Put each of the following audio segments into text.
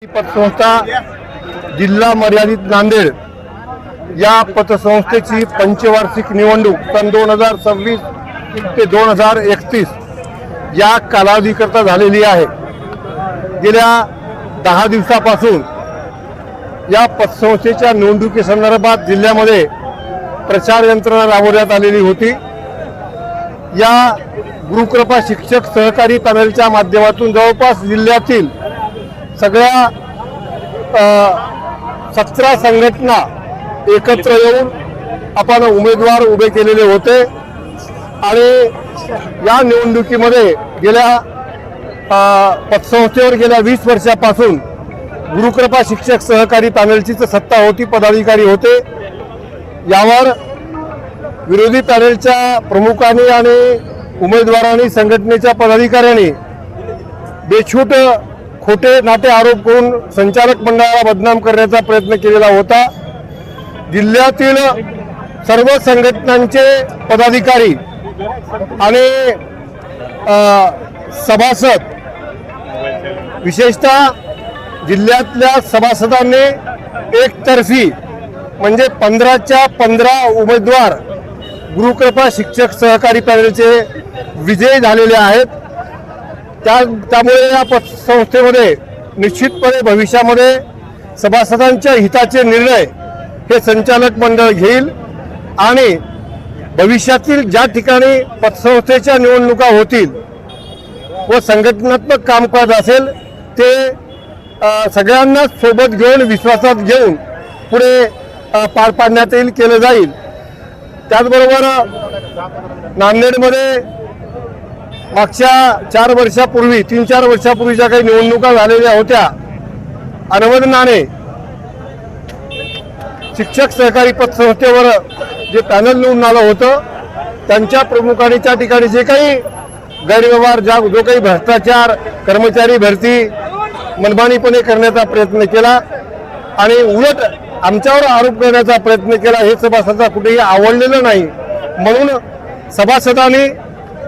पतसंस्था जिल्हा मर्यादित नांदेड या पतसंस्थेची पंचवार्षिक निवडणूक सन 2026 ते 2031 या कालावधीकरता झालेली आहे। गेल्या 10 दिवसापासून या पतसंस्थेच्या निवडणुकीसंदर्भात जिल्ह्यामध्ये प्रचार यंत्रणा राबवण्यात आलेली होती। या गुरुकृपा शिक्षक सहकारी पॅनलच्या माध्यमातून जवळपास जिल्ह्यातील सगळ्या 17 संघटना एकत्र येऊन आपण उमेदवार उभे केलेले होते आणि या निवडणुकीमध्ये गेल्या पतसंस्थेवर गेल्या 20 वर्षापासून गुरुकृपा शिक्षक सहकारी पॅनलची सत्ता होती, पदाधिकारी होते। यावर विरोधी पॅनलच्या प्रमुखांनी आणि उमेदवारांनी संघटनेच्या पदाधिकाऱ्यांनी बेछूट खोटे नाटे आरोप करून संचालक मंडळाला बदनाम करण्याचा प्रयत्न केलेला होता। जिल्ह्यातील सर्व संघटनांचे पदाधिकारी आणि सभासद, विशेषतः जिल्ह्यातल्या सभासदांनी एकतर्फी म्हणजे 15च्या 15 उमेदवार गुरुकृपा शिक्षक सहकारी पॅनलचे विजयी झालेले आहेत। त्यामुळे या पतसंस्थेमध्ये निश्चितपणे भविष्यामध्ये सभासदांच्या हिताचे निर्णय हे संचालक मंडळ घेईल आणि भविष्यातील ज्या ठिकाणी पतसंस्थेच्या निवडणुका होतील व संघटनात्मक कामकाज असेल ते सगळ्यांना सोबत घेऊन विश्वासात घेऊन पुढे पार पाडण्यात येईल, केलं जाईल। त्याचबरोबर नांदेडमध्ये मागच्या 4 वर्षापूर्वी 3-4 वर्षापूर्वीच्या काही निवडणुका झालेल्या होत्या। अनवधनाने शिक्षक सहकारी पतसंस्थेवर जे पॅनल निवडून आलं होतं त्यांच्या प्रमुखांनी त्या ठिकाणी जे काही गैरव्यवहार, जो काही भ्रष्टाचार, कर्मचारी भरती मनमानीपणे करण्याचा प्रयत्न केला आणि उलट आमच्यावर आरोप करण्याचा प्रयत्न केला, हे सभासदांना कुठेही आवडलेलं नाही। म्हणून सभासदांनी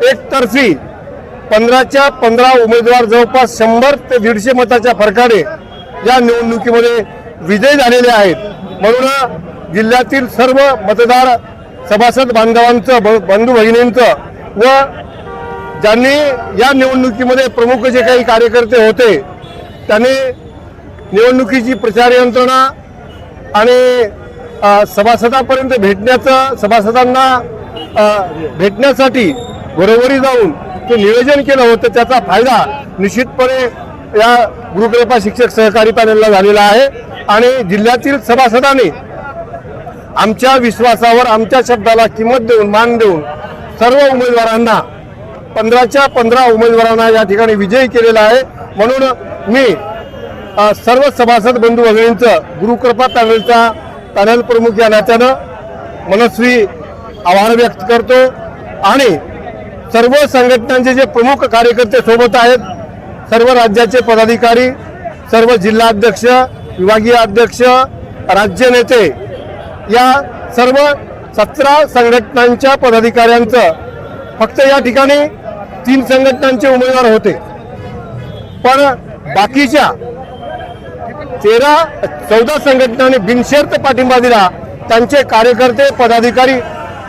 एकतर्फी 15च्या 15 उमेदवार जवळपास 100 ते 150 मताच्या फरकाने या निवडणुकीमध्ये विजयी झालेले आहेत। म्हणून जिल्ह्यातील सर्व मतदार सभासद बांधवांचं, बंधू भगिनींचं व ज्यांनी या निवडणुकीमध्ये प्रमुख जे काही कार्यकर्ते होते त्यांनी निवडणुकीची प्रचार यंत्रणा आणि सभासदांपर्यंत भेटण्याचं, सभासदांना भेटण्यासाठी घरोघरी जाऊन ते नियोजन केलं होतं, त्याचा फायदा निश्चितपणे या गुरुकृपा शिक्षक सहकारी पॅनलला झालेला आहे। आणि जिल्ह्यातील सभासदांनी आमच्या विश्वासावर, आमच्या शब्दाला किंमत देऊन, मान देऊन सर्व उमेदवारांना 15च्या 15 उमेदवारांना या ठिकाणी विजयी केलेला आहे। म्हणून मी सर्व सभासद बंधू भगिनींचं गुरुकृपा पॅनलचा पॅनल प्रमुख या नात्यानं मनस्वी आभार व्यक्त करतो आणि सर्व संघटनांचे जे प्रमुख कार्यकर्ते सोबत आहेत, सर्व राज्याचे पदाधिकारी, सर्व जिल्हाध्यक्ष, विभागीय अध्यक्ष, राज्य नेते, या सर्व 17 संघटनांच्या पदाधिकाऱ्यांचं फक्त या ठिकाणी 3 संघटनांचे उमेदवार होते, पण बाकीच्या 14 संघटनांनी बिनशर्त पाठिंबा दिला। त्यांचे कार्यकर्ते, पदाधिकारी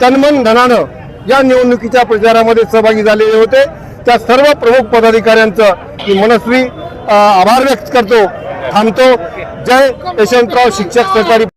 तनमन धनानं या निवडणुकीच्या प्रचारामध्ये सहभागी झालेले होते। त्या सर्व प्रमुख पदाधिकाऱ्यांचं मी मनस्वी आभार व्यक्त करतो, थांबतो। जय यशवंतराव शिक्षक सहकारी